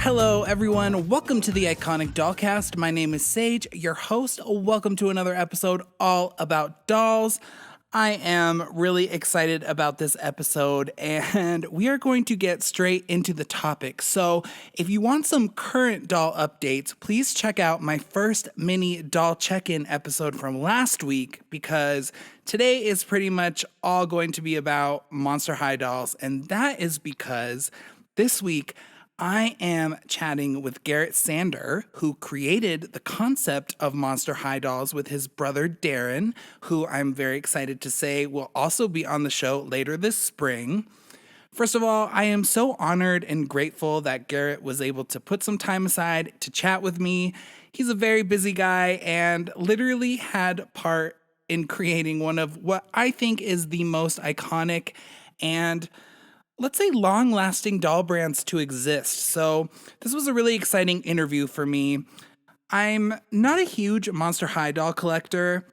Hello, everyone. Welcome to the Iconic Dollcast. My name is Sage, your host. Welcome to another episode all about dolls. I am really excited about this episode, and we are going to get straight into the topic. So, if you want some current doll updates, please check out my first mini doll check-in episode from last week, because today is pretty much all going to be about Monster High dolls, and that is because this week I am chatting with Garrett Sander, who created the concept of Monster High dolls with his brother Darren, who I'm very excited to say will also be on the show later this spring. First of all, I am so honored and grateful that Garrett was able to put some time aside to chat with me. He's a very busy guy and literally had part in creating one of what I think is the most iconic and, let's say, long-lasting doll brands to exist. So this was a really exciting interview for me. I'm not a huge Monster High doll collector.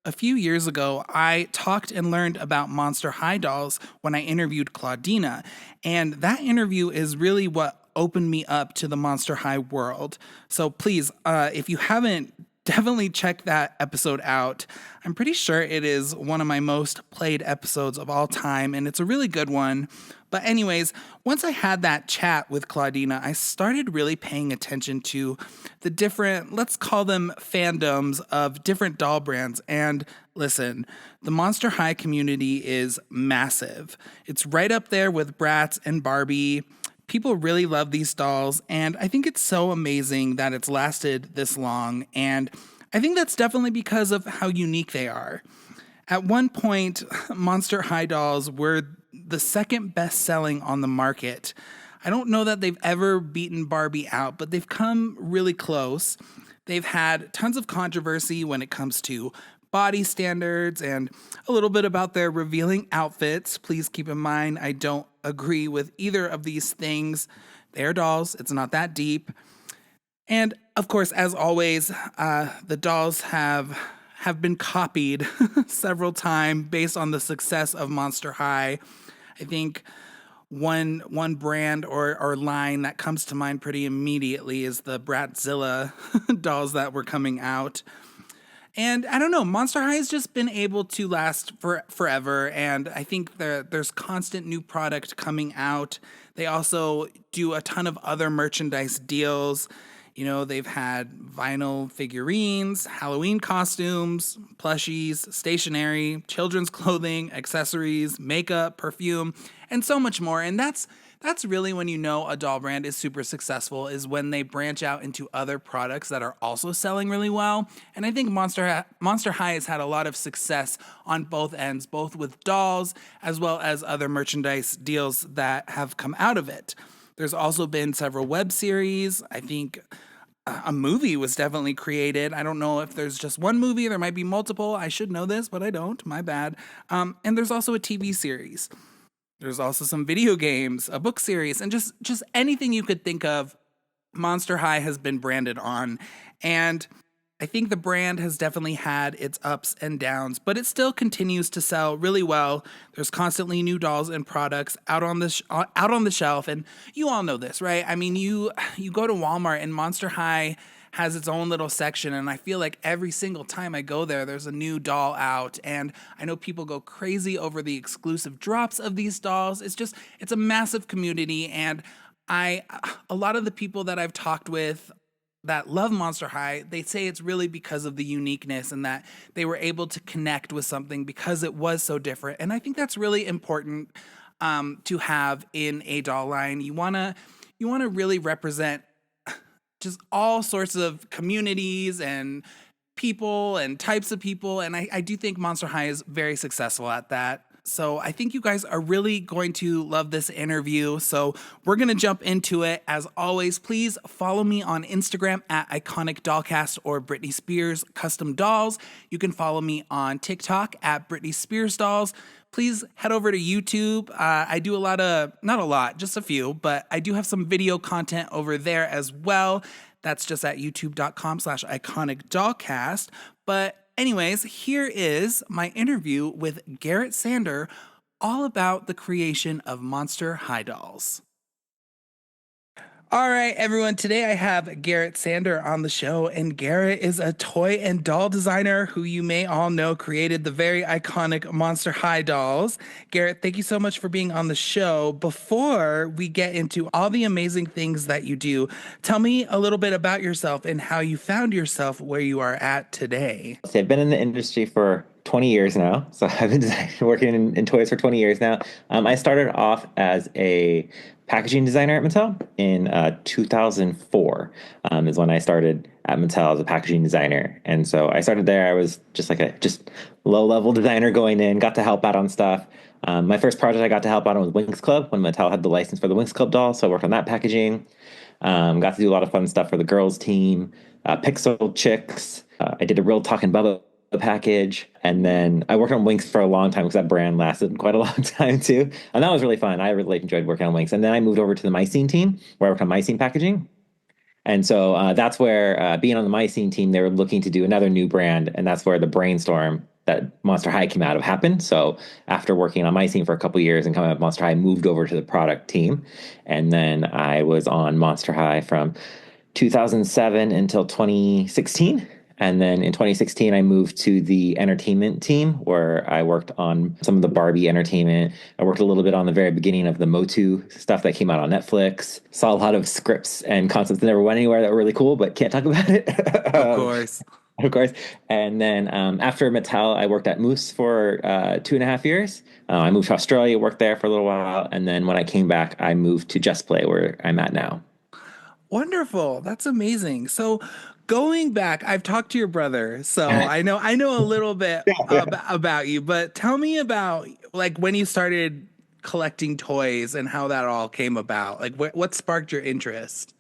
A few years ago, I talked and learned about Monster High dolls when I interviewed Claudina, and that interview is really what opened me up to the Monster High world. So please, if you haven't, definitely check that episode out. I'm pretty sure it is one of my most played episodes of all time, and it's a really good one. But anyways, once I had that chat with Claudina, I started really paying attention to the different, let's call them fandoms of different doll brands. And listen, the Monster High community is massive. It's right up there with Bratz and Barbie. People really love these dolls, and I think it's so amazing that it's lasted this long, and I think that's definitely because of how unique they are. At one point, Monster High dolls were the second best selling on the market. I don't know that they've ever beaten Barbie out, but they've come really close. They've had tons of controversy when it comes to body standards and a little bit about their revealing outfits. Please keep in mind, I don't agree with either of these things. They're dolls. It's not that deep. And of course, as always, the dolls have been copied several times based on the success of Monster High. I think one brand or line that comes to mind pretty immediately is the Bratzilla dolls that were coming out. And I don't know, Monster High has just been able to last forever, and I think there's constant new product coming out. They also do a ton of other merchandise deals. You know, they've had vinyl figurines, Halloween costumes, plushies, stationery, children's clothing, accessories, makeup, perfume, and so much more. And that's really when you know a doll brand is super successful, is when they branch out into other products that are also selling really well. And I think Monster High has had a lot of success on both ends, both with dolls as well as other merchandise deals that have come out of it. There's also been several web series. I think a movie was definitely created. I don't know if there's just one movie. There might be multiple. I should know this, but I don't. My bad. And there's also a TV series. There's also some video games, a book series, and just anything you could think of, Monster High has been branded on. And I think the brand has definitely had its ups and downs, but it still continues to sell really well. There's constantly new dolls and products out on the shelf, and you all know this, right? I mean, you go to Walmart and Monster High has its own little section, and I feel like every single time I go there, there's a new doll out, and I know people go crazy over the exclusive drops of these dolls. It's a massive community, and a lot of the people that I've talked with that love Monster High, they say it's really because of the uniqueness and that they were able to connect with something because it was so different. And I think that's really important to have in a doll line. You wanna really represent just all sorts of communities and people and types of people. And I do think Monster High is very successful at that. So I think you guys are really going to love this interview. So we're going to jump into it. As always, please follow me on Instagram at Iconic Dollcast or Britney Spears Custom Dolls. You can follow me on TikTok at Britney Spears Dolls. Please head over to YouTube. I do not a lot, just a few, but I do have some video content over there as well. That's just at youtube.com/iconicdollcast. But anyways, here is my interview with Garrett Sander, all about the creation of Monster High dolls. All right, everyone. Today I have Garrett Sander on the show, and Garrett is a toy and doll designer who you may all know created the very iconic Monster High dolls. Garrett, thank you so much for being on the show. Before we get into all the amazing things that you do, tell me a little bit about yourself and how you found yourself where you are at today. So I've been in the industry for 20 years now. So I've been working in toys for 20 years now. I started off as a packaging designer at Mattel in 2004 is when I started at Mattel as a packaging designer. And so I started there. I was just like a just low level designer going in, got to help out on stuff. My first project I got to help out on was Winx Club when Mattel had the license for the Winx Club doll. So I worked on that packaging. Got to do a lot of fun stuff for the girls team, Pixel Chicks. I did a Real Talking Bubba package, and then I worked on Winx for a long time because that brand lasted quite a long time too, and that was really fun. I really enjoyed working on Winx, and then I moved over to the Mycene team where I worked on Mycene packaging. And so that's where being on the Mycene team, they were looking to do another new brand, and that's where the brainstorm that Monster High came out of happened. So after working on Mycene for a couple of years and coming up with Monster High, I moved over to the product team, and then I was on Monster High from 2007 until 2016. And then in 2016, I moved to the entertainment team where I worked on some of the Barbie entertainment. I worked a little bit on the very beginning of the Motu stuff that came out on Netflix. Saw a lot of scripts and concepts that never went anywhere that were really cool, but can't talk about it. Of course. Of course. And then after Mattel, I worked at Moose for 2.5 years. I moved to Australia, worked there for a little while. And then when I came back, I moved to Just Play, where I'm at now. Wonderful. That's amazing. So going back, I've talked to your brother, so I know a little bit about you, but tell me about like when you started collecting toys and how that all came about. Like what sparked your interest?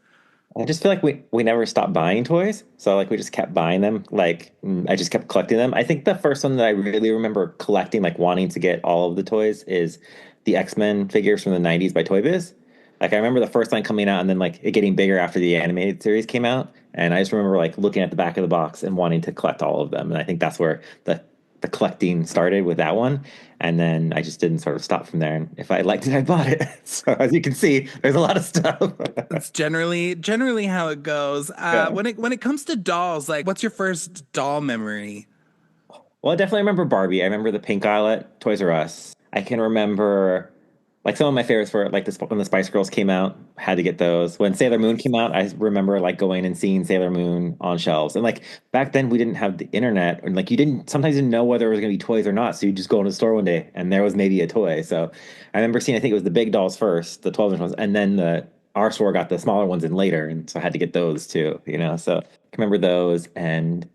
I just feel like we never stopped buying toys. So like we just kept buying them. I just kept collecting them. I think the first one that I really remember collecting, like wanting to get all of the toys, is the X-Men figures from the 90s by Toy Biz. Like I remember the first line coming out and then like it getting bigger after the animated series came out. And I just remember like looking at the back of the box and wanting to collect all of them. And I think that's where the collecting started with that one. And then I just didn't sort of stop from there. And if I liked it, I bought it. So as you can see, there's a lot of stuff. That's generally how it goes. Yeah. When it comes to dolls, like what's your first doll memory? Well, I definitely remember Barbie. I remember the pink aisle at Toys R Us. I can remember like some of my favorites were like this when the Spice Girls came out, had to get those. When Sailor Moon came out, I remember like going and seeing Sailor Moon on shelves. And like back then we didn't have the internet, or like you didn't sometimes didn't know whether it was gonna be toys or not. So you just go into the store one day and there was maybe a toy. So I remember seeing, I think it was the big dolls first, the 12-inch ones, and then our store got the smaller ones in later, and so I had to get those too, you know. So I remember those, and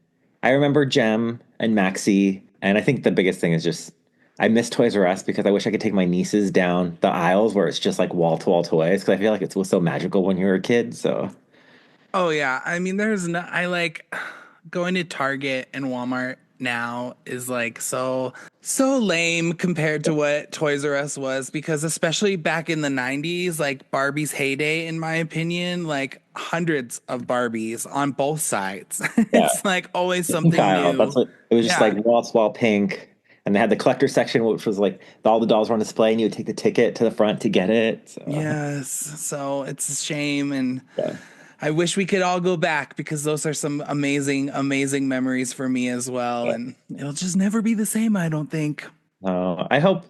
I remember Gem and Maxi, and I think the biggest thing is just I miss Toys R Us because I wish I could take my nieces down the aisles where it's just like wall to wall toys because I feel like it was so magical when you were a kid. So Oh yeah, I mean there's no I like going to Target and Walmart now is like so lame compared to what Toys R Us was, because especially back in the 90s, like Barbie's heyday in my opinion, like hundreds of Barbies on both sides. yeah, It's like always pink something aisle. new. That's what it was, just like Yeah. wall to wall pink. And they had the collector section, which was like all the dolls were on display, and you would take the ticket to the front to get it. So Yes. So it's a shame, and yeah. I wish we could all go back because those are some amazing memories for me as well, and it'll just never be the same, I don't think. I hope.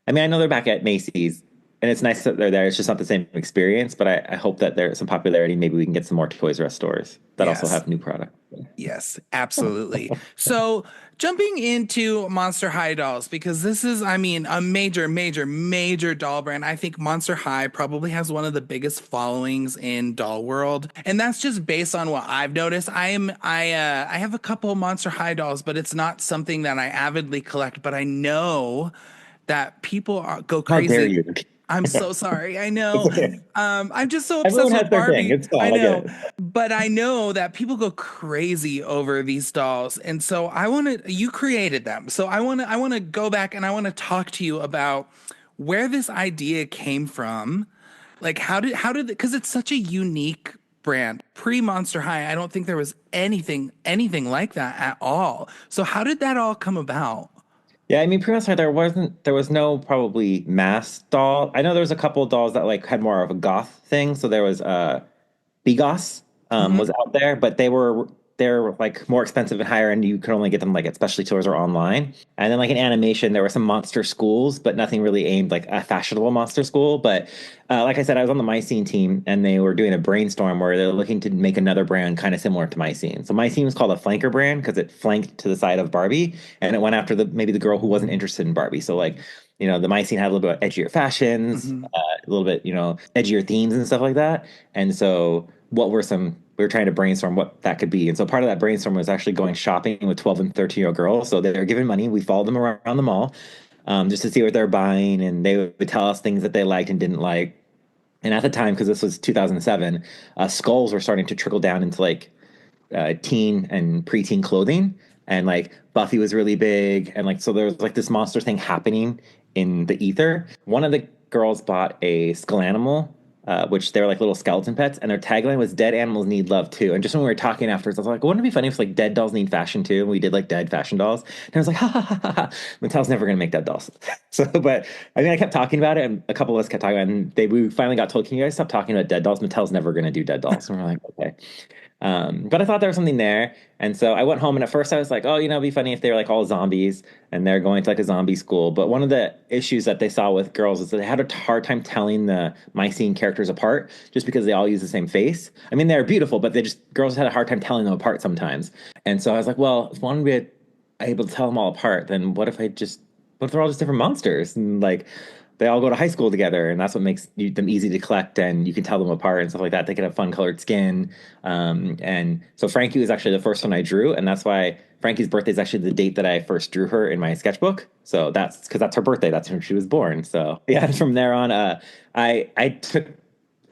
I mean, I know they're back at Macy's, and it's nice that they're there. It's just not the same experience, but I hope that there's some popularity. Maybe we can get some more Toys R Us stores that also Yes. have new product. Yes, absolutely. So, jumping into Monster High dolls, because this is, I mean, a major doll brand. I think Monster High probably has one of the biggest followings in doll world, and that's just based on what I've noticed. I have a couple Monster High dolls, but it's not something that I avidly collect. But I know that go How dare crazy. you? I'm so sorry. I It's know. okay. I'm just so obsessed Everyone has with their thing. Barbie. It's I fine. I get know. it. But I know that people go crazy over these dolls. And so you created them. So I want to go back and I want to talk to you about where this idea came from. Like because it's such a unique brand. Pre Monster High, I don't think there was anything like that at all. So how did that all come about? Yeah, I mean, pretty much there was no probably mass doll. I know there was a couple of dolls that like had more of a goth thing. So there was Bigos Hmm. was out there, but they're like more expensive and higher end. You could only get them like at specialty stores or online. And then like in animation, there were some monster schools, but nothing really aimed like a fashionable monster school. But like I said, I was on the Mycene team, and they were doing a brainstorm where they're looking to make another brand kind of similar to Mycene. So Mycene was called a flanker brand because it flanked to the side of Barbie, and it went after the maybe the girl who wasn't interested in Barbie. So like the Mycene had a little bit edgier fashions, Hmm. a little bit edgier themes and stuff like that. And so we were trying to brainstorm what that could be. And so part of that brainstorm was actually going shopping with 12 and 13-year-old girls. So they're giving money. We followed them around the mall just to see what they're buying. And they would tell us things that they liked and didn't like. And at the time, because this was 2007, skulls were starting to trickle down into like teen and preteen clothing. And like Buffy was really big. And like, so there was like this monster thing happening in the ether. One of the girls bought a skull animal, which they're like little skeleton pets. And their tagline was dead animals need love too. And just when we were talking afterwards, I was like, wouldn't it be funny if like dead dolls need fashion too? And we did like dead fashion dolls. And I was like, ha ha ha ha, ha. Mattel's never going to make dead dolls. So, but I mean, I kept talking about it, and a couple of us kept talking about it, and we finally got told, can you guys stop talking about dead dolls? Mattel's never going to do dead dolls. And we're like, okay. But I thought there was something there. And so I went home, and at first I was like, oh, it'd be funny if they were like all zombies and they're going to like a zombie school. But one of the issues that they saw with girls is that they had a hard time telling the Mycene characters apart just because they all use the same face. I mean, they're beautiful, but girls had a hard time telling them apart sometimes. And so I was like, well, if one would be able to tell them all apart, then what if they're all just different monsters? And like, they all go to high school together, and that's what makes them easy to collect, and you can tell them apart and stuff like that. They can have fun colored skin. And so Frankie was actually the first one I drew, and that's why Frankie's birthday is actually the date that I first drew her in my sketchbook. So that's because that's her birthday. That's when she was born. So yeah, from there on, I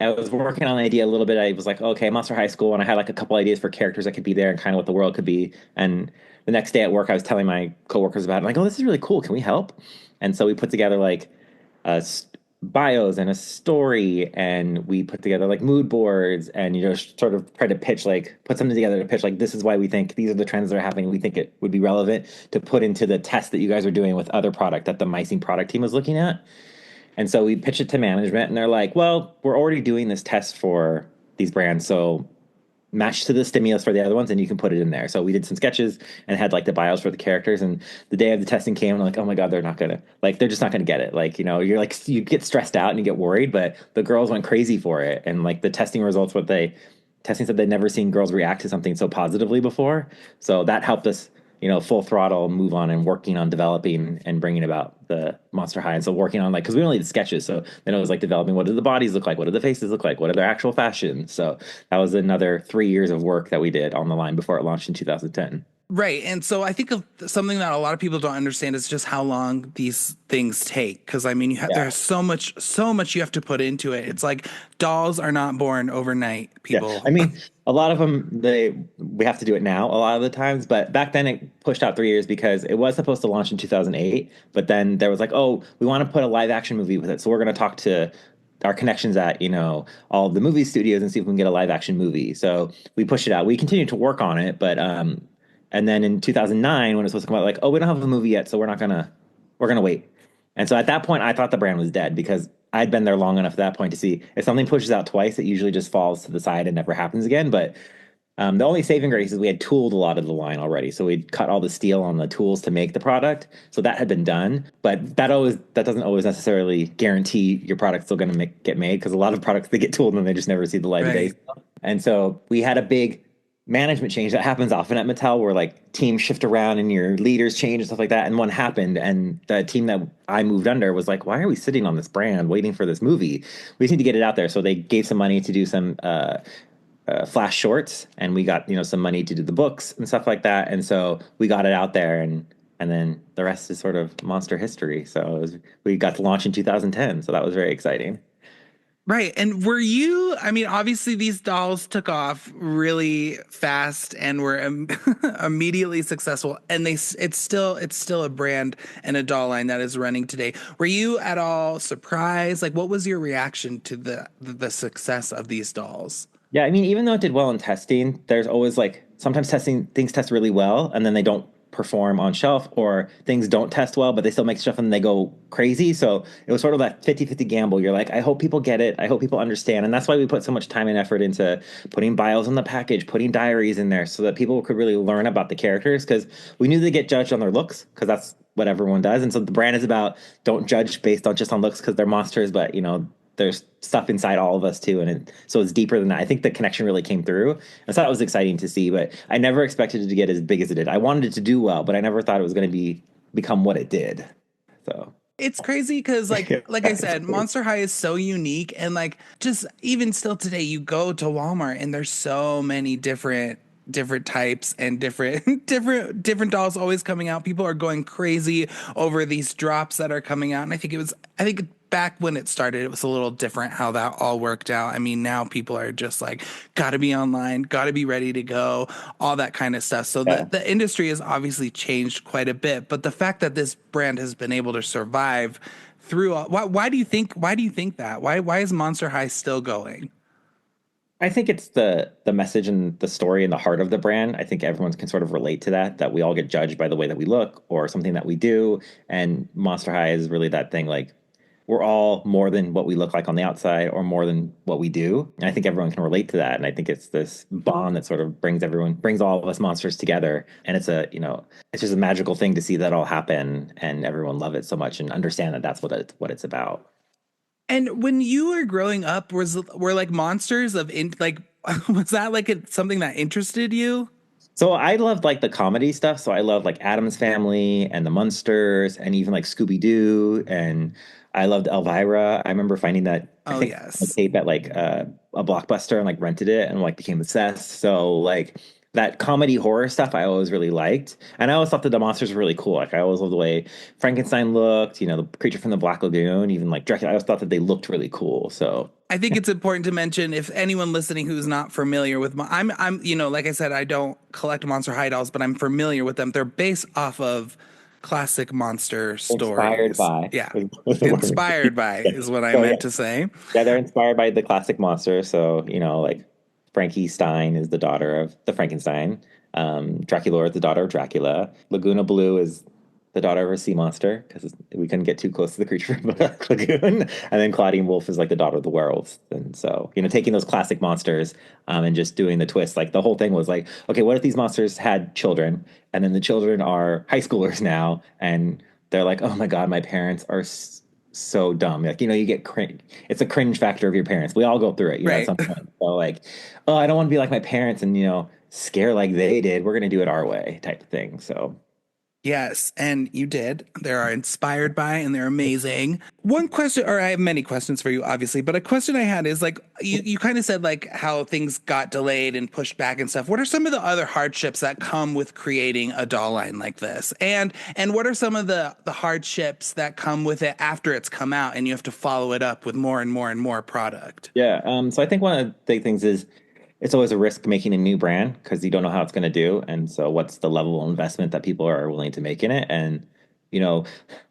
was working on an idea a little bit. I was like, okay, Monster High School, and I had like a couple ideas for characters that could be there and kind of what the world could be. And the next day at work, I was telling my coworkers about it. I'm like, oh, this is really cool. Can we help? And so we put together like uh, bios and a story, and we put together like mood boards, and sort of try to pitch, like put something together to pitch like, this is why we think these are the trends that are happening. We think it would be relevant to put into the test that you guys are doing with other product that the Mycene product team was looking at. And so we pitched it to management, and they're like, well, we're already doing this test for these brands, so match to the stimulus for the other ones, and you can put it in there. So we did some sketches and had like the bios for the characters. And the day of the testing came, I'm like, oh my God, they're just not gonna get it. Like, you're like, you get stressed out and you get worried, but the girls went crazy for it. And like the testing results, testing said they'd never seen girls react to something so positively before. So that helped us, full throttle move on and working on developing and bringing about the Monster High. And so working on like, because we only did sketches, so then it was like developing, what do the bodies look like, what do the faces look like, what are their actual fashions. So that was another 3 years of work that we did on the line before it launched in 2010. Right. And so I think of something that a lot of people don't understand is just how long these things take. Cause I mean, Yeah. there's so much you have to put into it. It's like dolls are not born overnight, Yeah, I people. mean, a lot of them we have to do it now a lot of the times, but back then it pushed out 3 years because it was supposed to launch in 2008, but then there was like, oh, we want to put a live action movie with it, so we're going to talk to our connections at all the movie studios and see if we can get a live action movie. So we pushed it out. We continued to work on it, but and then in 2009 when it was supposed to come out, like, oh, we don't have a movie yet, so we're gonna wait. And so at that point, I thought the brand was dead because I'd been there long enough at that point to see if something pushes out twice, it usually just falls to the side and never happens again. But the only saving grace is we had tooled a lot of the line already, so we'd cut all the steel on the tools to make the product, so that had been done. But that doesn't always necessarily guarantee your product's still going to get made, because a lot of products, they get tooled and they just never see the light of day. Right. And so we had a big management change that happens often at Mattel, where like teams shift around and your leaders change and stuff like that. And one happened, and the team that I moved under was like, why are we sitting on this brand waiting for this movie? We need to get it out there. So they gave some money to do some flash shorts, and we got some money to do the books and stuff like that. And so we got it out there, and then the rest is sort of monster history. So we got to launch in 2010. So that was very exciting. Right. And were you, I mean, obviously these dolls took off really fast and were immediately successful, and it's still a brand and a doll line that is running today. Were you at all surprised? Like, what was your reaction to the success of these dolls? Yeah, I mean, even though it did well in testing, there's always like sometimes testing things test really well and then they don't perform on shelf, or things don't test well, but they still make stuff and they go crazy. So it was sort of that 50-50 gamble. You're like, I hope people get it. I hope people understand. And that's why we put so much time and effort into putting bios on the package, putting diaries in there so that people could really learn about the characters, because we knew they get judged on their looks, because that's what everyone does. And so the brand is about, don't judge based on just on looks because they're monsters, but there's stuff inside all of us too, and so it's deeper than that. I think the connection really came through. I thought it was exciting to see, but I never expected it to get as big as it did. I wanted it to do well, but I never thought it was going to become what it did. So It's crazy because like I said, Monster High is so unique, and like just even still today, you go to Walmart and there's so many different types and different different dolls always coming out. People are going crazy over these drops that are coming out, and I think back when it started, it was a little different how that all worked out. I mean, now people are just like, gotta be online, gotta be ready to go, all that kind of stuff. So yeah. the industry has obviously changed quite a bit, but the fact that this brand has been able to survive through why do you think that? Why is Monster High still going? I think it's the message and the story and the heart of the brand. I think everyone can sort of relate to that we all get judged by the way that we look or something that we do. And Monster High is really that thing, like we're all more than what we look like on the outside or more than what we do. And I think everyone can relate to that. And I think it's this bond that sort of brings all of us monsters together. And it's just a magical thing to see that all happen and everyone love it so much and understand that that's what it's about. And when you were growing up, were like monsters like was that like something that interested you? So I loved like the comedy stuff. So I loved like Adam's Family and the Munsters and even like Scooby Doo, and I loved Elvira. I remember finding that, I Oh think, a yes. tape at like a Blockbuster, and like rented it and like became obsessed. So like that comedy horror stuff I always really liked. And I always thought that the monsters were really cool. Like I always loved the way Frankenstein looked, the creature from the Black Lagoon, even like Dracula. I always thought that they looked really cool. So I think it's important to mention, if anyone listening who's not familiar with I'm like I said, I don't collect Monster High dolls, but I'm familiar with them. They're based off of classic monster inspired stories. by Yeah. was the word. Inspired by is what I So yeah, meant to say. yeah, they're inspired by the classic monster. So, like Frankie Stein is the daughter of the Frankenstein. Dracula is the daughter of Dracula. Laguna Blue is the daughter of a sea monster because we couldn't get too close to the creature from the lagoon. And then Claudine Wolf is like the daughter of the werewolves. And so, taking those classic monsters and just doing the twist. Like the whole thing was like, okay, what if these monsters had children and then the children are high schoolers now and they're like, oh my God, my parents are so dumb. Like, you get cringe. It's a cringe factor of your parents. We all go through it, at Right. some point. So like, oh, I don't want to be like my parents and, scare like they did. We're going to do it our way type of thing. So Yes, and you did. They are inspired by and they're amazing. One question, or I have many questions for you, obviously, but a question I had is like you kind of said like how things got delayed and pushed back and stuff. What are some of the other hardships that come with creating a doll line like this? And what are some of the hardships that come with it after it's come out and you have to follow it up with more and more and more product? yeah. So I think one of the big things is it's always a risk making a new brand because you don't know how it's going to do. And so what's the level of investment that people are willing to make in it? And, you know,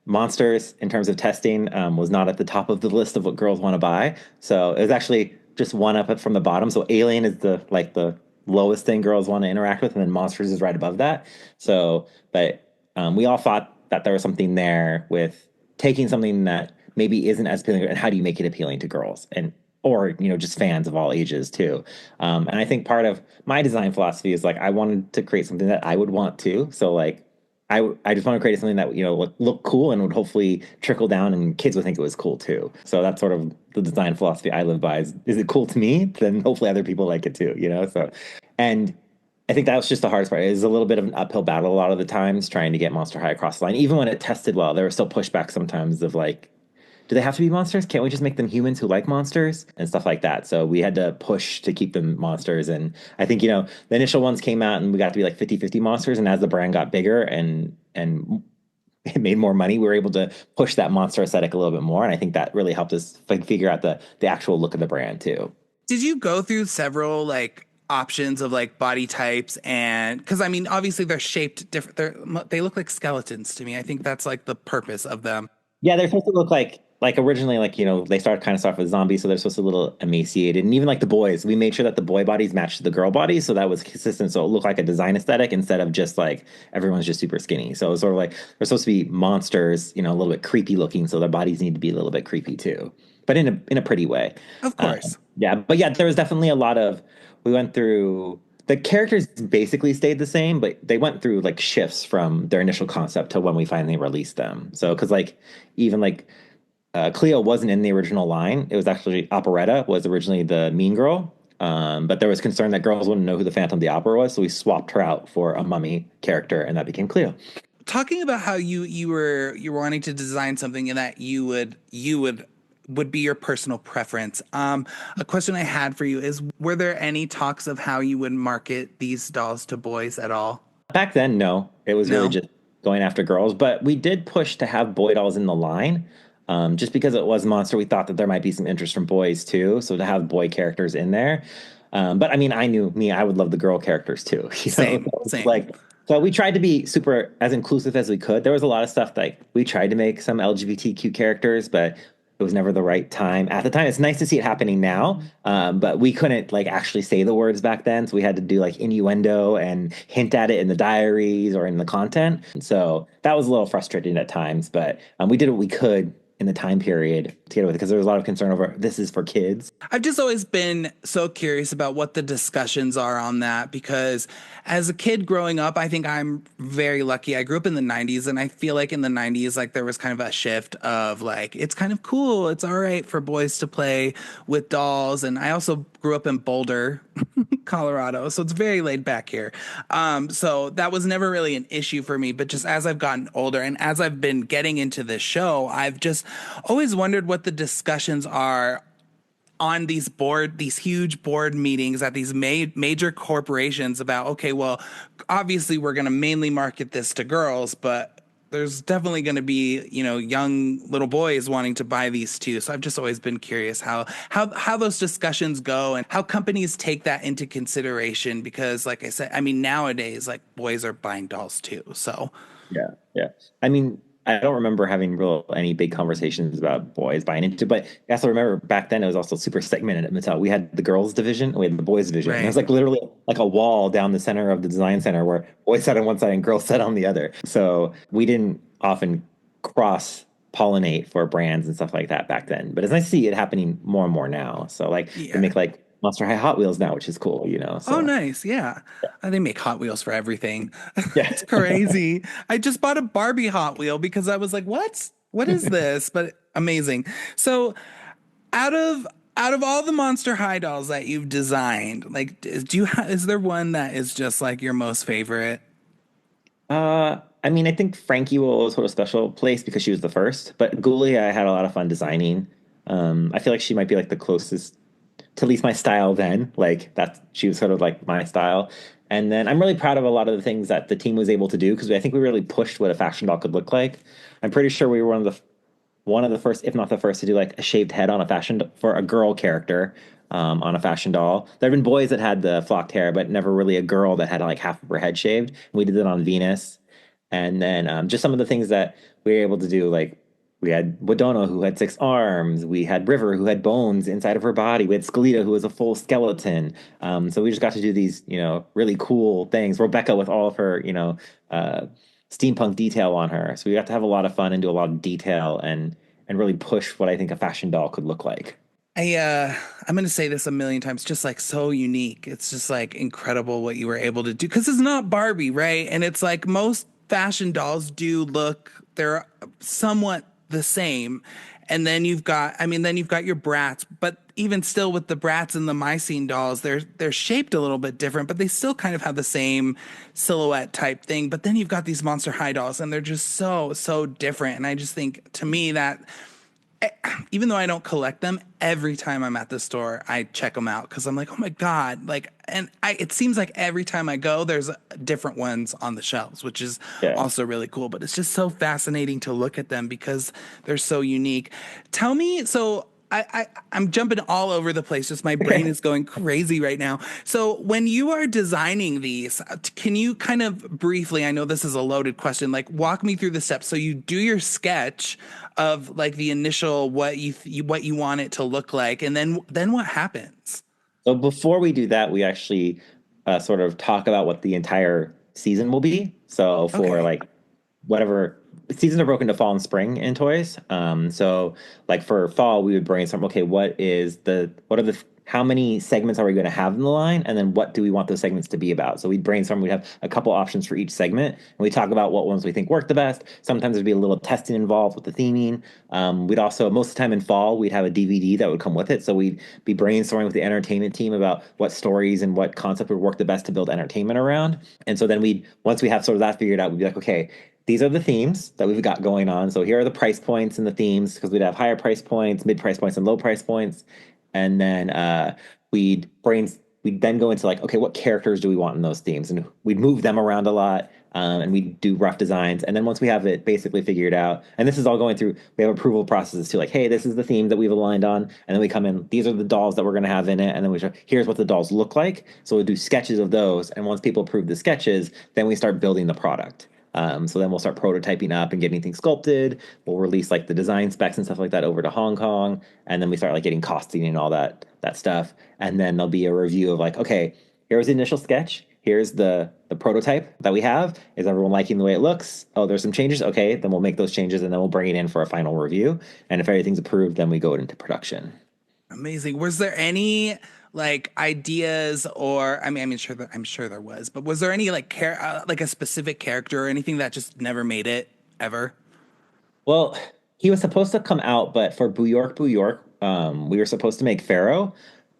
Monsters in terms of testing was not at the top of the list of what girls want to buy. So it was actually just one up from the bottom. So Alien is the lowest thing girls want to interact with, and then Monsters is right above that. So, but we all thought that there was something there with taking something that maybe isn't as appealing, and how do you make it appealing to girls and or just fans of all ages too. And I think part of my design philosophy is like I wanted to create something that I would want to. So like I just want to create something that look cool and would hopefully trickle down and kids would think it was cool too. So that's sort of the design philosophy I live by. Is it cool to me? Then hopefully other people like it too. So and I think that was just the hardest part. It was a little bit of an uphill battle a lot of the times trying to get Monster High across the line. Even when it tested well, there was still pushback sometimes of like, do they have to be monsters? Can't we just make them humans who like monsters and stuff like that? So we had to push to keep them monsters. And I think, the initial ones came out and we got to be like 50-50 monsters. And as the brand got bigger and it made more money, we were able to push that monster aesthetic a little bit more. And I think that really helped us figure out the actual look of the brand too. Did you go through several like options of like body types? And because I mean obviously they're shaped different, they look like skeletons to me. I think that's like the purpose of them. Yeah, they're supposed to look like like originally, like, they started kind of start with zombies, so they're supposed to be a little emaciated. And even like the boys, we made sure that the boy bodies matched the girl bodies, so that was consistent. So it looked like a design aesthetic instead of just like everyone's just super skinny. So it was sort of like they're supposed to be monsters, a little bit creepy looking, so their bodies need to be a little bit creepy too, but in a pretty way. Of course. Yeah, but yeah, there was definitely a lot of we went through the characters basically stayed the same, but they went through like shifts from their initial concept to when we finally released them. So because like even like Cleo wasn't in the original line. It was actually Operetta was originally the mean girl. But there was concern that girls wouldn't know who the Phantom of the Opera was, so we swapped her out for a mummy character, and that became Cleo. Talking about how you were wanting to design something and that you would be your personal preference. A question I had for you is, were there any talks of how you would market these dolls to boys at all? Back then, no, it was really No. just going after girls. But we did push to have boy dolls in the line, just because it was Monster. We thought that there might be some interest from boys too, so to have boy characters in there. But I mean, I knew me, I would love the girl characters too. Same, So it's same. like so we tried to be super as inclusive as we could. There was a lot of stuff like we tried to make some LGBTQ characters, but it was never the right time at the time. It's nice to see it happening now, but we couldn't like actually say the words back then, so we had to do like innuendo and hint at it in the diaries or in the content. So that was a little frustrating at times, but we did what we could in the time period to get with it because there was a lot of concern over this is for kids. I've just always been so curious about what the discussions are on that because as a kid growing up, I think I'm very lucky. I grew up in the 90s and I feel like in the 90s like there was kind of a shift of like it's kind of cool. It's all right for boys to play with dolls and I also grew up in Boulder, Colorado, so it's very laid back here. So that was never really an issue for me, but just as I've gotten older and as I've been getting into this show, I've just always wondered what the discussions are on these huge board meetings at these major corporations about, okay, well, obviously we're going to mainly market this to girls, but there's definitely going to be, young little boys wanting to buy these too. So I've just always been curious how those discussions go and how companies take that into consideration because like I said, I mean nowadays like boys are buying dolls too. So Yeah, yeah. I mean, I don't remember having real any big conversations about boys buying into, but I also remember back then it was also super segmented at Mattel. We had the girls division, and we had the boys division. And it was right. like literally like a wall down the center of the design center where boys sat on one side and girls sat on the other. So we didn't often cross pollinate for brands and stuff like that back then. But it's nice to see it happening more and more now. So like they Yeah. make like Monster High Hot Wheels now, which is cool. Oh, So nice. Yeah. They make Hot Wheels for everything. yeah. It's crazy. I just bought a Barbie Hot Wheel because I was like, what? What is this? But amazing. So out of out of all the Monster High dolls that you've designed, like is there one that is just like your most favorite? I mean, I think Frankie will always hold a special place because she was the first, but Ghoulie, I had a lot of fun designing. I feel like she might be like the closest to at least my style then. Like that, she was sort of like my style. And then I'm really proud of a lot of the things that the team was able to do because I think we really pushed what a fashion doll could look like. I'm pretty sure we were one of the first, if not the first, to do like a shaved head on a for a girl character on a fashion doll. There have been boys that had the flocked hair, but never really a girl that had like half of her head shaved. We did it on Venus, and then just some of the things that we were able to do, like we had Wadono who had 6 arms. We had River who had bones inside of her body. We had Skeleta who was a full skeleton. So we just got to do these, really cool things. Rebecca with all of her, uh, steampunk detail on her. So we got to have a lot of fun and do a lot of detail and really push what I think a fashion doll could look like. I'm gonna say this a million times, just like so unique. It's just like incredible what you were able to do because it's not Barbie, right? And it's like most fashion dolls do look they're somewhat the same. And then you've got your Brats, but even still with the Brats and the Mycene dolls, they're shaped a little bit different, but they still kind of have the same silhouette type thing. But then you've got these Monster High dolls, and they're just so different. And I just think to me that even though I don't collect them, every time I'm at the store, I check them out because I'm like, oh my God. Like, it seems like every time I go, there's different ones on the shelves, which is Yeah. also really cool. But it's just so fascinating to look at them because they're so unique. Tell me, so I'm jumping all over the place. Just my brain is going crazy right now. So when you are designing these, can you kind of briefly, I know this is a loaded question, like walk me through the steps. So you do your sketch of like the initial what you want it to look like, and then what happens? So before we do that, we actually sort of talk about what the entire season will be. So for Okay. like whatever seasons are broken to fall and spring in toys. So like for fall, we would brainstorm, okay, what are the, how many segments are we going to have in the line? And then what do we want those segments to be about? So we'd brainstorm, we'd have a couple options for each segment, and we talk about what ones we think work the best. Sometimes there'd be a little testing involved with the theming. We'd also, most of the time in fall, we'd have a DVD that would come with it. So we'd be brainstorming with the entertainment team about what stories and what concept would work the best to build entertainment around. And so then once we have sort of that figured out, we'd be like, okay, these are the themes that we've got going on. So here are the price points and the themes because we'd have higher price points, mid price points, and low price points. And then we'd then go into like, okay, what characters do we want in those themes? And we'd move them around a lot. And we'd do rough designs. And then once we have it basically figured out, and this is all going through, we have approval processes too, like, hey, this is the theme that we've aligned on. And then we come in, these are the dolls that we're going to have in it. And then we show, here's what the dolls look like. So we'll do sketches of those. And once people approve the sketches, then we start building the product. So then we'll start prototyping up and getting things sculpted. We'll release like the design specs and stuff like that over to Hong Kong, and then we start like getting costing and all that stuff. And then there'll be a review of like, okay, here's the initial sketch. Here's the prototype that we have. Is everyone liking the way it looks? Oh, there's some changes. Okay, then we'll make those changes and then we'll bring it in for a final review. And if everything's approved, then we go into production. Amazing. Was there any like ideas or I'm sure there was, but was there any like like a specific character or anything that just never made it ever? Well, he was supposed to come out, but for Boo York, we were supposed to make Pharaoh,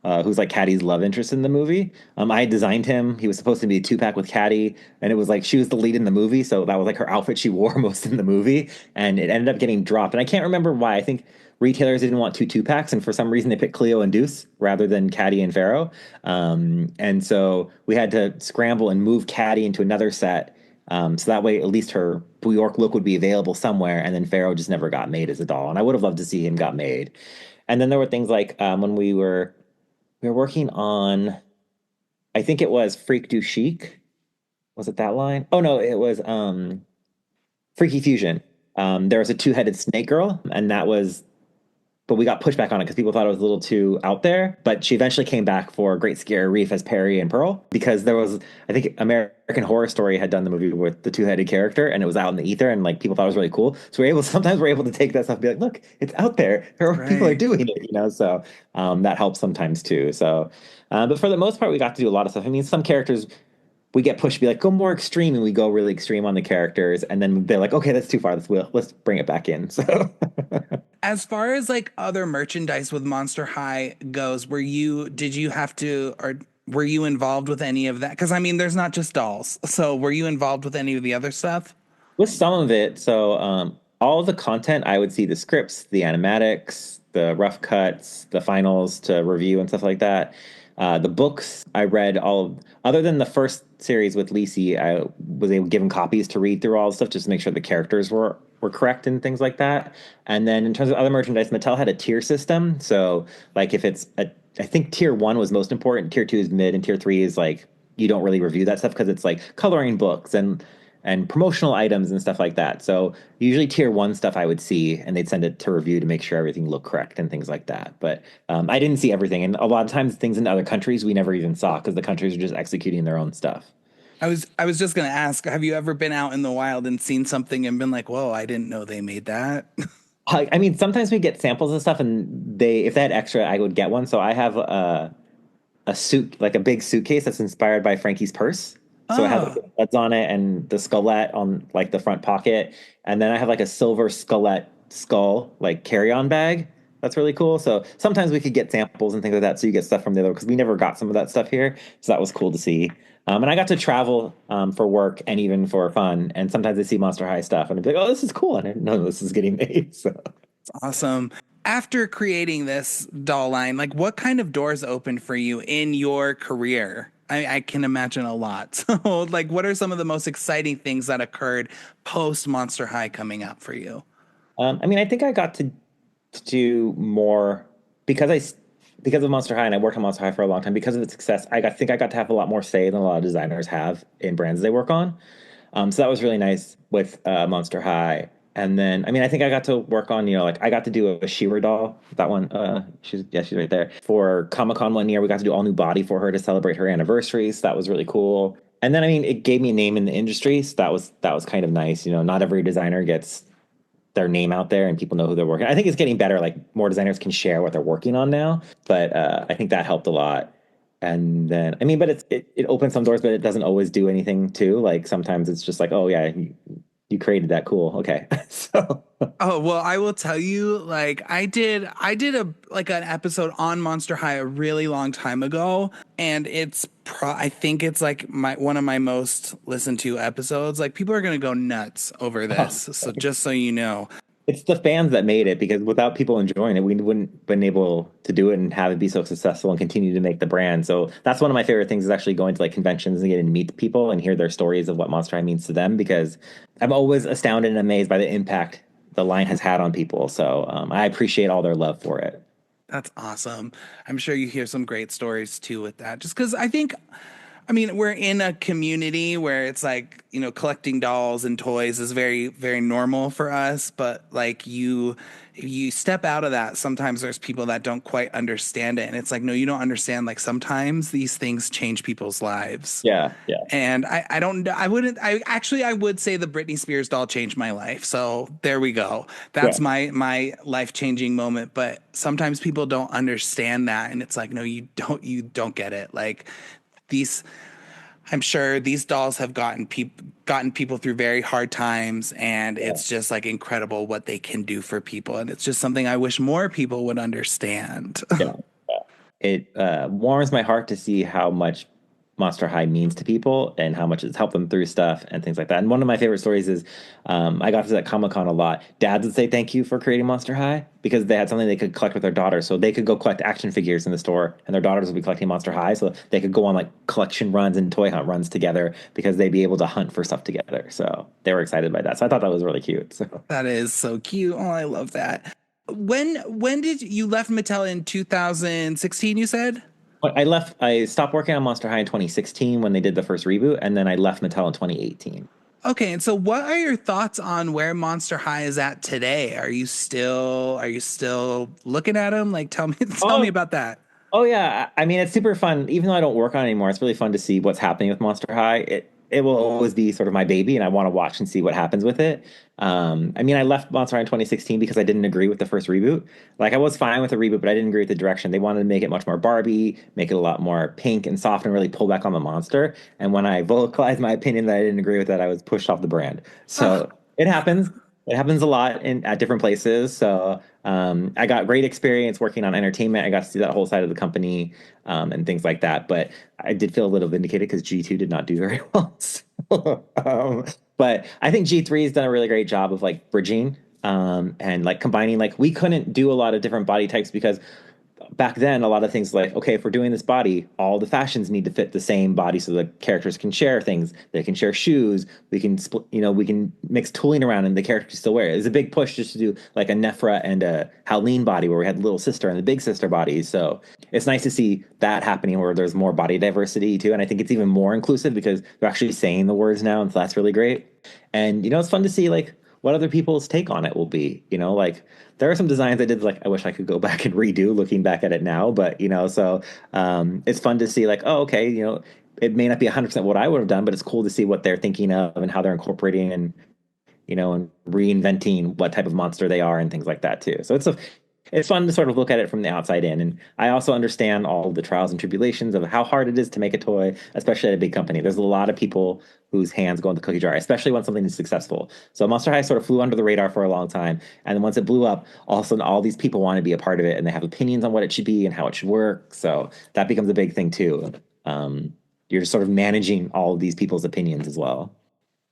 who's like Caddy's love interest in the movie. I had designed him. He was supposed to be a two pack with Caddy, and it was like she was the lead in the movie, so that was like her outfit she wore most in the movie, and it ended up getting dropped. And I can't remember why. I think retailers didn't want two packs, and for some reason they picked Cleo and Deuce rather than Caddy and Pharaoh. And so we had to scramble and move Caddy into another set. So that way, at least her New York look would be available somewhere, and then Pharaoh just never got made as a doll. And I would have loved to see him got made. And then there were things like when we were working on, I think it was Freak Du Chic. Was it that line? Oh no, it was Freaky Fusion. There was a two-headed snake girl, and that was, but we got pushback on it because people thought it was a little too out there. But she eventually came back for Great Scary Reef as Perry and Pearl because there was, I think American Horror Story had done the movie with the two-headed character and it was out in the ether and like people thought it was really cool. So sometimes we're able to take that stuff and be like, look, it's out there. People are Right. doing it. So that helps sometimes too. So, but for the most part, we got to do a lot of stuff. I mean, some characters we get pushed to be like, go more extreme, and we go really extreme on the characters, and then they're like, okay, that's too far. Let's bring it back in. So As far as like other merchandise with Monster High goes, did you have to, or were you involved with any of that? Because I mean, there's not just dolls. So were you involved with any of the other stuff? with some of it, so all of the content, I would see the scripts, the animatics, the rough cuts, the finals to review and stuff like that. The books I read other than the first series with Lisi, I was able given copies to read through all the stuff just to make sure the characters were correct and things like that. And then in terms of other merchandise, Mattel had a tier system. So like if I think tier one was most important, tier two is mid, and tier three is like you don't really review that stuff because it's like coloring books and promotional items and stuff like that. So usually tier one stuff I would see, and they'd send it to review to make sure everything looked correct and things like that. But I didn't see everything, and a lot of times things in other countries we never even saw because the countries are just executing their own stuff. I was just gonna ask, have you ever been out in the wild and seen something and been like, whoa, I didn't know they made that? I mean, sometimes we get samples of stuff, and if they had extra, I would get one. So I have a suit, like a big suitcase that's inspired by Frankie's purse. So it has like Oh, the studs on it and the skullette on like the front pocket. And then I have like a silver skullette skull, like carry-on bag. That's really cool. So sometimes we could get samples and things like that. So you get stuff from the other because we never got some of that stuff here. So that was cool to see. And I got to travel for work and even for fun. And sometimes I see Monster High stuff and I'd be like, oh, this is cool. And I didn't know this is getting made. So it's awesome. After creating this doll line, like what kind of doors opened for you in your career? I can imagine a lot. So, like, what are some of the most exciting things that occurred post Monster High coming out for you? I mean, I think I got to do more. because because of Monster High and I worked on Monster High for a long time, because of its success, think I got to have a lot more say than a lot of designers have in brands they work on. So that was really nice with Monster High. And then, I mean, I think I got to work on, like I got to do a She-Ra doll. That one, she's right there. For Comic-Con one year, we got to do all new body for her to celebrate her anniversary. So that was really cool. And then, I mean, it gave me a name in the industry. So that was kind of nice. Not every designer gets their name out there and people know who they're working. I think it's getting better. Like more designers can share what they're working on now, but I think that helped a lot. And then, I mean, but it opens some doors, but it doesn't always do anything too. Like sometimes it's just like, oh yeah, you created that, cool, okay. So Oh, well, I will tell you, like I did a like an episode on Monster High a really long time ago, and I think it's like my one of my most listened to episodes. Like people are gonna go nuts over this. So just so you know. it's the fans that made it, because without people enjoying it, we wouldn't been able to do it and have it be so successful and continue to make the brand. So that's one of my favorite things, is actually going to like conventions and getting to meet the people and hear their stories of what Monster High means to them, because I'm always astounded and amazed by the impact the line has had on people. So I appreciate all their love for it. That's awesome. I'm sure you hear some great stories too with that. Just because I mean, we're in a community where it's like, collecting dolls and toys is very, very normal for us. But like if you step out of that, sometimes there's people that don't quite understand it. And it's like, no, you don't understand. Like sometimes these things change people's lives. Yeah, yeah, And I don't, I wouldn't, I actually, I would say the Britney Spears doll changed my life. So there we go. yeah. That's my life changing moment. But sometimes people don't understand that. And it's like, no, you don't get it. Like these, I'm sure these dolls have gotten people through very hard times, and Yeah. it's just like incredible what they can do for people. And it's just something I wish more people would understand. Yeah. It warms my heart to see how much Monster High means to people and how much it's helped them through stuff and things like that. And one of my favorite stories is I got to that Comic Con a lot. Dads would say thank you for creating Monster High, because they had something they could collect with their daughters. So they could go collect action figures in the store, and their daughters would be collecting Monster High. So they could go on like collection runs and toy hunt runs together, because they'd be able to hunt for stuff together. So they were excited by that. So I thought that was really cute. So. That is so cute. Oh, I love that. When did you left Mattel in 2016, you said? But I stopped working on Monster High in 2016 when they did the first reboot, and then I left Mattel in 2018. Okay, and so what are your thoughts on where Monster High is at today? Are you still looking at them? Like tell me tell me Oh, about that. oh yeah. I mean, it's super fun. Even though I don't work on it anymore, it's really fun to see what's happening with Monster High. It will always be sort of my baby, and I want to watch and see what happens with it. I mean, I left Monster High in 2016 because I didn't agree with the first reboot. Like, I was fine with the reboot, but I didn't agree with the direction. They wanted to make it much more Barbie, make it a lot more pink and soft, and really pull back on the monster. And when I vocalized my opinion that I didn't agree with that, I was pushed off the brand. Oh, So it happens. It happens a lot at different places. So I got great experience working on entertainment. I got to see that whole side of the company and things like that. But I did feel a little vindicated because G2 did not do very well. So, but I think G3 has done a really great job of like bridging and like combining. Like we couldn't do a lot of different body types because back then a lot of things like, okay, if we're doing this body, all the fashions need to fit the same body so the characters can share things. They can share shoes. We can split, we can mix tooling around and the character can still wear it. It's a big push just to do like a Nephra and a Howleen body where we had the little sister and the big sister bodies. So it's nice to see that happening where there's more body diversity too. And I think it's even more inclusive because they're actually saying the words now, and so that's really great. And it's fun to see like what other people's take on it will be. Like there are some designs I did like I wish I could go back and redo looking back at it now, but so it's fun to see like, oh, okay, it may not be 100% what I would have done, but it's cool to see what they're thinking of and how they're incorporating and reinventing what type of monster they are and things like that too. So it's fun to sort of look at it from the outside in. And I also understand all the trials and tribulations of how hard it is to make a toy, especially at a big company. There's a lot of people whose hands go in the cookie jar, especially when something is successful. So Monster High sort of flew under the radar for a long time. And then once it blew up, all of a sudden all these people want to be a part of it and they have opinions on what it should be and how it should work. So that becomes a big thing too. You're just sort of managing all of these people's opinions as well.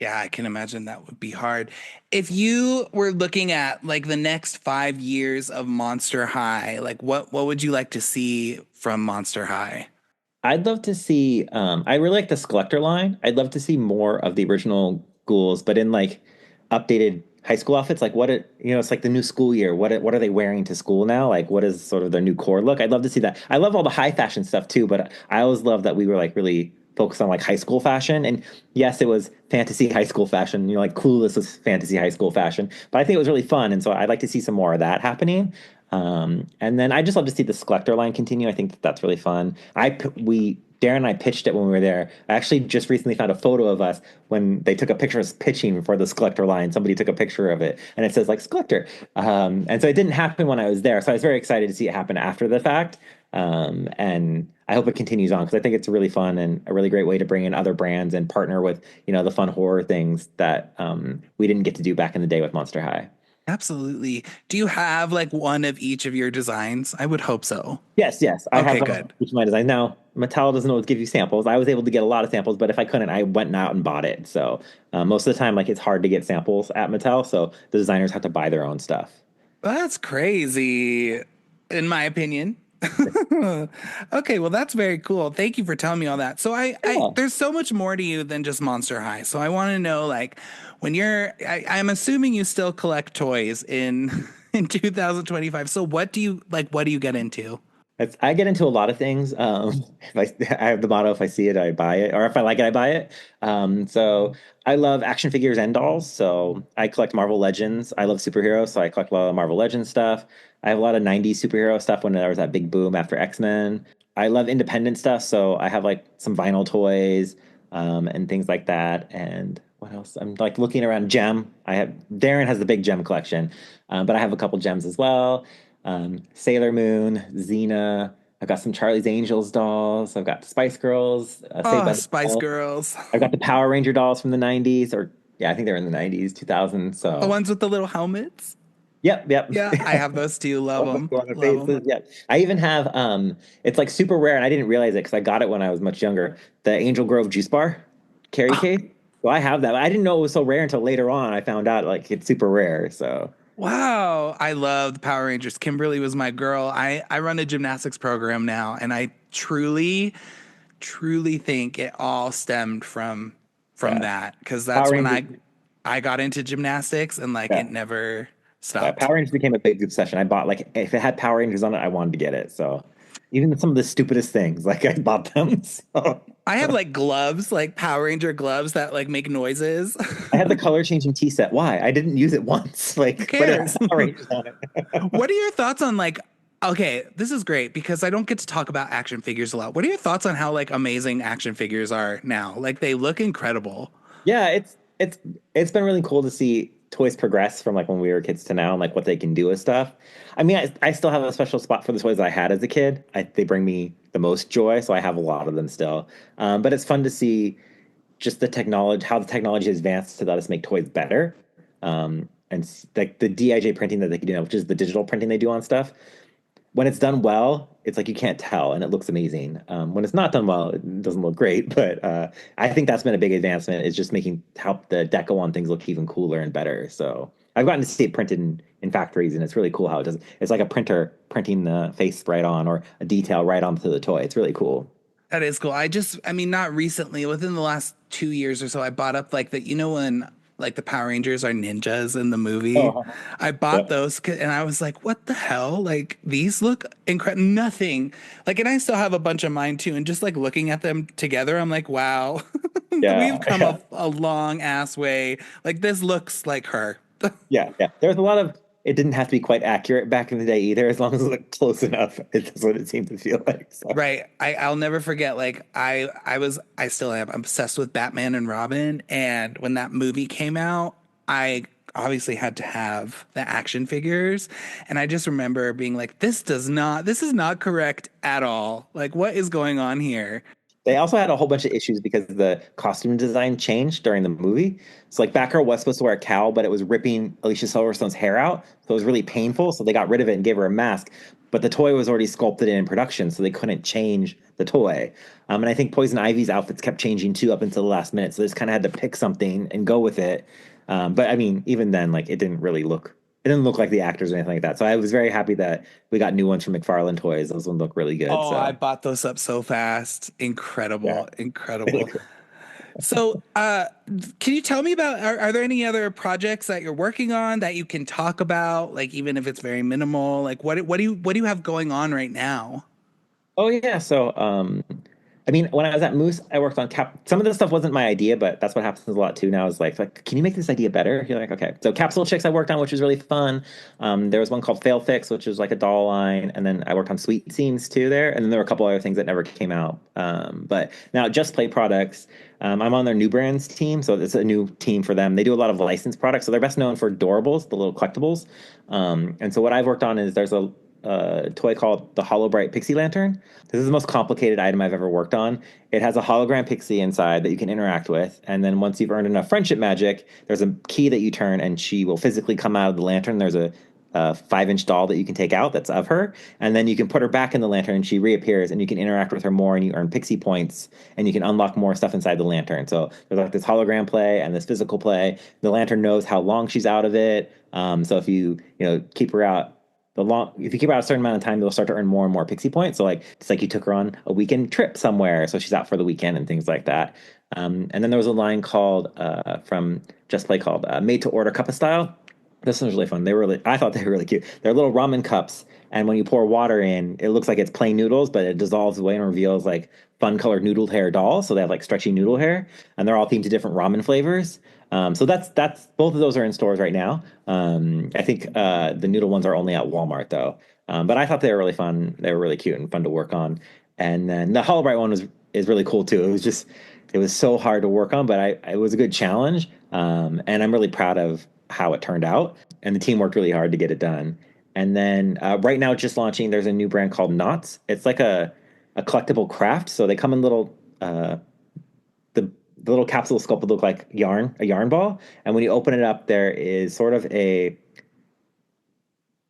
yeah, I can imagine that would be hard. If you were looking at like the next 5 years of Monster High, like what would you like to see from Monster High? I'd love to see. I really like the Skeletor line. I'd love to see more of the original ghouls, but in like updated. high school outfits. Like it's like the new school year. What are they wearing to school now? Like what is sort of their new core look? I'd love to see that. I love all the high fashion stuff too, but I always love that we were like really focused on like high school fashion. And yes, it was fantasy high school fashion. Like Clueless was fantasy high school fashion, but I think it was really fun. And so I'd like to see some more of that happening. And then I just love to see the Skeletor line continue. I think that's really fun. Darren and I pitched it when we were there. I actually just recently found a photo of us when they took a picture of us pitching for the Skeletor line. Somebody took a picture of it, and it says like Skeletor. And so it didn't happen when I was there. So I was very excited to see it happen after the fact. And I hope it continues on because I think it's really fun and a really great way to bring in other brands and partner with the fun horror things that we didn't get to do back in the day with Monster High. Absolutely. Do you have like one of each of your designs? I would hope so. Yes, yes. I have Okay, good. each of my design. Now, Mattel doesn't always give you samples. I was able to get a lot of samples, but if I couldn't, I went out and bought it. So most of the time, like it's hard to get samples at Mattel, so the designers have to buy their own stuff. That's crazy, in my opinion. Okay, well, that's very cool. Thank you for telling me all that. So Yeah. there's so much more to you than just Monster High. So I want to know, like, when I'm assuming you still collect toys in in 2025. So what do you like? What do you get into? I get into a lot of things. If I have the motto: if I see it, I buy it, or if I like it, I buy it. So I love action figures and dolls. So I collect Marvel Legends. I love superheroes, so I collect a lot of Marvel Legends stuff. I have a lot of '90s superhero stuff when there was that big boom after X-Men. I love independent stuff, so I have like some vinyl toys and things like that. And what else? I'm like looking around gem. I have Darren has the big gem collection, but I have a couple gems as well. Sailor Moon, Xena. I've got some Charlie's Angels dolls. I've got Spice Girls, Saved Oh, by the Spice Bell. Girls, I've got the Power Ranger dolls from the '90s, or yeah, I think they're in the '90s, 2000s. the So, ones with the little helmets. yep, yep. Yeah, I have those too. Love Go them. on their Love them. faces. Yep. I even have it's like super rare, and I didn't realize it because I got it when I was much younger. The Angel Grove juice bar carry case. So I have that. I didn't know it was so rare until later on. I found out like it's super rare. So Wow, I love the Power Rangers. Kimberly was my girl. I run a gymnastics program now, and I truly think it all stemmed from yeah, that because Power that's when Rangers. I got into gymnastics and like Yeah. it never Yeah, stopped. Power Rangers became a big obsession. I bought like if it had Power Rangers on it, I wanted to get it. So even some of the stupidest things, like I bought them. I have like gloves, like Power Ranger gloves that like make noises. I had the color changing tea set. Why? I didn't use it once. Who Like, but it had cares? Power Rangers on it. What are your thoughts on like okay, this is great because I don't get to talk about action figures a lot. What are your thoughts on how like amazing action figures are now? Like they look incredible. Yeah, it's been really cool to see toys progress from like when we were kids to now and like what they can do with stuff. I mean, I still have a special spot for the toys I had as a kid. They bring me the most joy, so I have a lot of them still. But it's fun to see just the technology, how the technology has advanced to let us make toys better. Like the DIJ printing that they can do now, which is the digital printing they do on stuff. When it's done well, it's like you can't tell, and it looks amazing. When it's not done well, it doesn't look great. But I think that's been a big advancement. Is just making how the deco on things look even cooler and better. So I've gotten to see it printed in factories, and it's really cool how it does. It's like a printer printing the face right on, or a detail right onto the toy. It's really cool. That is cool. I mean, not recently, within the last 2 years or so, I bought up like the, you know, when like the Power Rangers are ninjas in the movie. Oh, I bought yep. those and I was like, what the hell? Like these look incredible. Nothing. Like, and I still have a bunch of mine too. And just like looking at them together, I'm like, wow, we've Yeah, come yeah. a long ass way. Like this looks like her. Yeah, yeah. There's a lot of it didn't have to be quite accurate back in the day either, as long as it looked close enough. That's what it seemed to feel like. So Right. I'll never forget like I still am obsessed with Batman and Robin and when that movie came out, I obviously had to have the action figures and I just remember being like this is not correct at all. Like what is going on here? they also had a whole bunch of issues because the costume design changed during the movie. So like Batgirl was supposed to wear a cowl, but it was ripping Alicia Silverstone's hair out. So it was really painful. So they got rid of it and gave her a mask. But the toy was already sculpted in production, so they couldn't change the toy. And I think Poison Ivy's outfits kept changing too up until the last minute. So they just kind of had to pick something and go with it. But I mean, even then, like it didn't look like the actors or anything like that. So I was very happy that we got new ones from McFarlane Toys. Those ones look really good. Oh, I So bought those up so fast. yeah. Incredible. Incredible. So, can you tell me about, are there any other projects that you're working on that you can talk about, like even if it's very minimal? Like what do you have going on right now? Oh yeah. So, I mean, when I was at Moose, I worked on Some of this stuff wasn't my idea, but that's what happens a lot too now. Is like, can you make this idea better? You're like, okay. So, Capsule Chicks I worked on, which was really fun. There was one called Fail Fix, which was like a doll line, and then I worked on Sweet Scenes too there, and then there were a couple other things that never came out. But now, Just Play Products. I'm on their new brands team, so it's a new team for them. They do a lot of licensed products, so they're best known for Doorables, the little collectibles. And so what I've worked on is there's a toy called the Hollow Bright Pixie Lantern. This is the most complicated item I've ever worked on. It has a hologram pixie inside that you can interact with, and then once you've earned enough friendship magic, there's a key that you turn, and she will physically come out of the lantern. There's a 5-inch doll that you can take out that's of her, and then you can put her back in the lantern, and she reappears, and you can interact with her more, and you earn pixie points, and you can unlock more stuff inside the lantern. So there's like this hologram play and this physical play. The lantern knows how long she's out of it. So if you keep her out if you keep her out a certain amount of time, you'll start to earn more and more pixie points. So like it's like you took her on a weekend trip somewhere, so she's out for the weekend and things like that. And then there was a line called from Just Play called "Made to Order Cup of Style." This was really fun. I thought they were really cute. They're little ramen cups, and when you pour water in, it looks like it's plain noodles, but it dissolves away and reveals like fun colored noodle hair dolls. So they have like stretchy noodle hair, and they're all themed to different ramen flavors. So that's both of those are in stores right now. I think the noodle ones are only at Walmart though. But I thought they were really fun. They were really cute and fun to work on. And then the Hollow Bright one is really cool too. It was so hard to work on, but it was a good challenge. And I'm really proud of how it turned out. And the team worked really hard to get it done. And then right now, just launching, there's a new brand called Knots. It's like a collectible craft. So they come in the little capsule sculpt would look like a yarn ball. And when you open it up, there is sort of a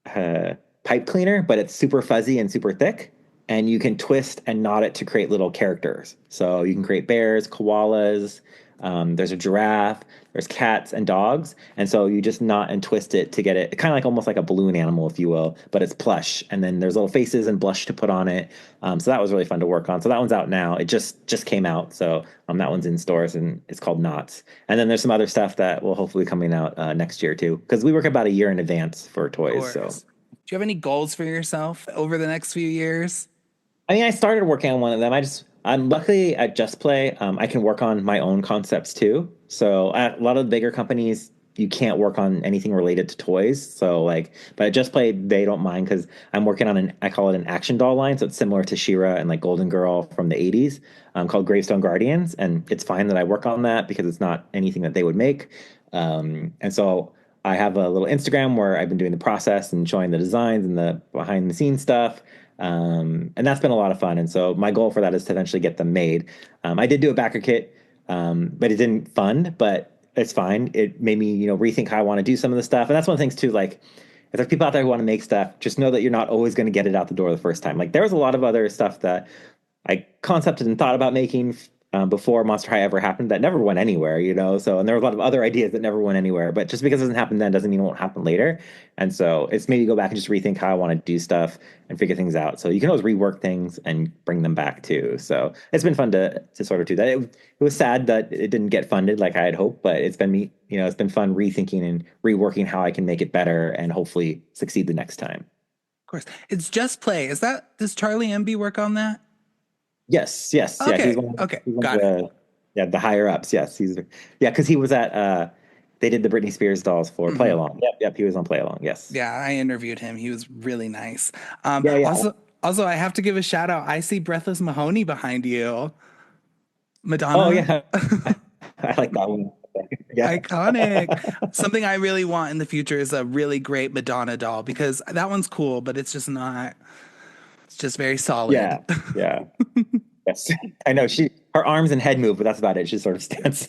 pipe cleaner, but it's super fuzzy and super thick. And you can twist and knot it to create little characters. So you can create bears, koalas. There's a giraffe. There's cats and dogs. And so you just knot and twist it to get it kind of like almost like a balloon animal, if you will, but it's plush. And then there's little faces and blush to put on it. So that was really fun to work on. So that one's out now. It just came out. So that one's in stores and it's called Knots. And then there's some other stuff that will hopefully coming out next year too, because we work about a year in advance for toys. So. Do you have any goals for yourself over the next few years? I mean, I started working on one of them. I'm luckily at Just Play. I can work on my own concepts too. So at a lot of the bigger companies, you can't work on anything related to toys. So but at Just Play, they don't mind because I'm working on I call it an action doll line. So it's similar to She-Ra and like Golden Girl from the 80s, called Gravestone Guardians. And it's fine that I work on that because it's not anything that they would make. And so I have a little Instagram where I've been doing the process and showing the designs and the behind the scenes stuff. And that's been a lot of fun. And so my goal for that is to eventually get them made. I did do a backer kit, but it didn't fund, but it's fine. It made me, rethink how I want to do some of the stuff. And that's one of the things too, like if there's people out there who want to make stuff, just know that you're not always going to get it out the door the first time. Like there was a lot of other stuff that I concepted and thought about making before Monster High ever happened that never went anywhere, So, and there were a lot of other ideas that never went anywhere, but just because it doesn't happen then doesn't mean it won't happen later. And so it's maybe go back and just rethink how I want to do stuff and figure things out. So you can always rework things and bring them back too. So it's been fun to sort of do that. It was sad that it didn't get funded like I had hoped, but it's been it's been fun rethinking and reworking how I can make it better and hopefully succeed the next time. Of course. It's Just Play. Does Charlie MB work on that? Yes. Okay. Yeah, Got it. Yeah, the higher ups. Yes, because he was at. They did the Britney Spears dolls for Play Along. Yep. He was on Play Along. Yes. Yeah, I interviewed him. He was really nice. Yeah. Also, I have to give a shout out. I see Breathless Mahoney behind you. Madonna. Oh yeah, I like that one. Yeah. Iconic. Something I really want in the future is a really great Madonna doll because that one's cool, but it's just not. It's just very solid. Yeah. Yes. I know her arms and head move, but that's about it. She sort of stands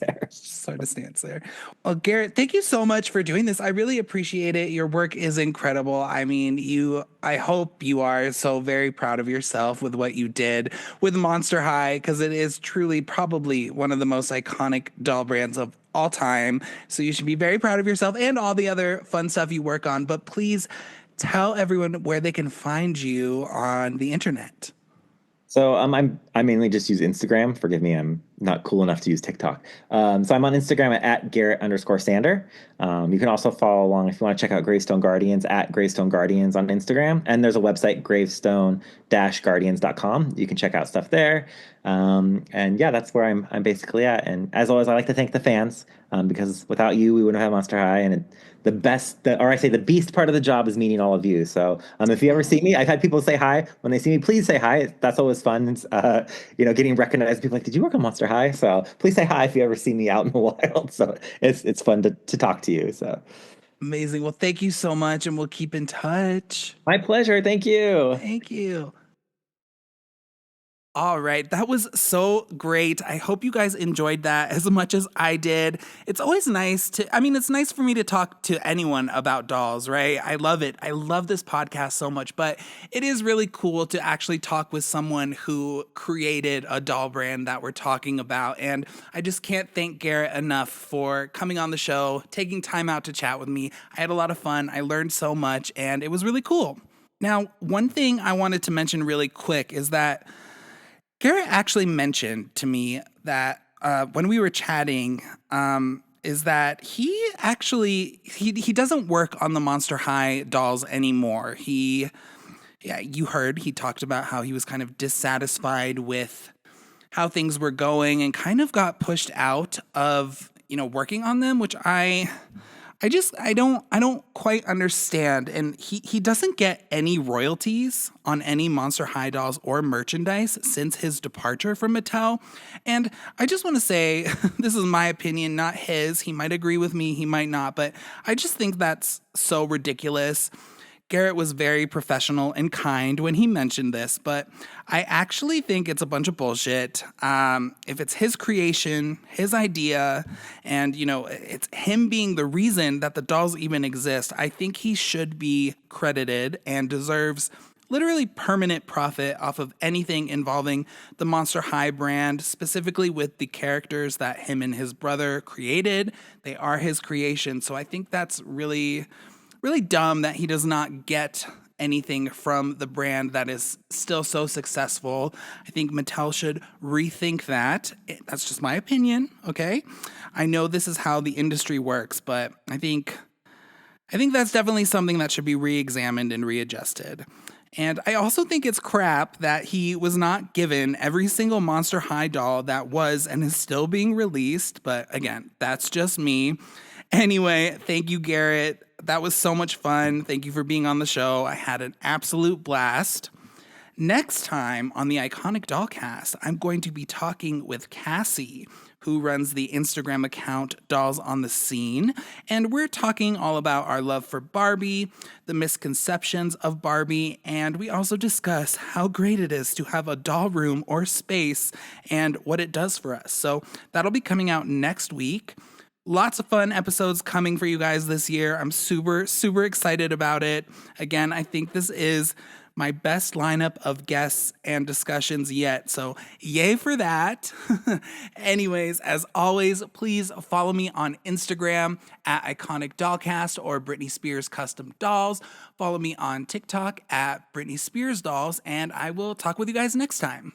there. Well, Garrett, thank you so much for doing this. I really appreciate it. Your work is incredible. I mean, I hope you are so very proud of yourself with what you did with Monster High, because it is truly probably one of the most iconic doll brands of all time. So you should be very proud of yourself and all the other fun stuff you work on. But please tell everyone where they can find you on the internet. So I mainly just use Instagram. Forgive me, I'm not cool enough to use TikTok. So I'm on Instagram at Garrett_Sander. You can also follow along if you want to check out Gravestone Guardians at Gravestone Guardians on Instagram. And there's a website, gravestone-guardians.com. You can check out stuff there. And yeah, that's where I'm basically at. And as always, I like to thank the fans because without you, we wouldn't have Monster High. And or I say the beast part of the job is meeting all of you. So if you ever see me, I've had people say hi. When they see me, please say hi. That's always fun. Getting recognized. People are like, did you work on Monster High? So please say hi if you ever see me out in the wild. So it's fun to talk to you. So Amazing. Well, thank you so much, and we'll keep in touch. my pleasure. Thank you. Thank you. All right, that was so great. I hope you guys enjoyed that as much as I did. It's always nice it's nice for me to talk to anyone about dolls, right? I love it. I love this podcast so much, but it is really cool to actually talk with someone who created a doll brand that we're talking about. And I just can't thank Garrett enough for coming on the show, taking time out to chat with me. I had a lot of fun. I learned so much, and it was really cool. Now, one thing I wanted to mention really quick is that Garrett actually mentioned to me that when we were chatting, is that he doesn't work on the Monster High dolls anymore. You heard he talked about how he was kind of dissatisfied with how things were going and kind of got pushed out of working on them, which I don't quite understand. And he doesn't get any royalties on any Monster High dolls or merchandise since his departure from Mattel. And I just want to say, this is my opinion, not his. He might agree with me, he might not, but I just think that's so ridiculous. Garrett was very professional and kind when he mentioned this, but I actually think it's a bunch of bullshit. If it's his creation, his idea, and it's him being the reason that the dolls even exist, I think he should be credited and deserves literally permanent profit off of anything involving the Monster High brand, specifically with the characters that him and his brother created. They are his creation, so I think that's really dumb that he does not get anything from the brand that is still so successful. I think Mattel should rethink that. That's just my opinion, okay? I know this is how the industry works, but I think that's definitely something that should be re-examined and readjusted. And I also think it's crap that he was not given every single Monster High doll that was and is still being released. But again, that's just me. Anyway, thank you, Garrett. That was so much fun. Thank you for being on the show. I had an absolute blast. Next time on the Iconic Dollcast, I'm going to be talking with Cassie, who runs the Instagram account Dolls on the Scene. And we're talking all about our love for Barbie, the misconceptions of Barbie, and we also discuss how great it is to have a doll room or space and what it does for us. So that'll be coming out next week. Lots of fun episodes coming for you guys this year. I'm super, super excited about it. Again, I think this is my best lineup of guests and discussions yet. So yay for that. Anyways, as always, please follow me on Instagram at Iconic Dollcast or Britney Spears Custom Dolls. Follow me on TikTok at Britney Spears Dolls, and I will talk with you guys next time.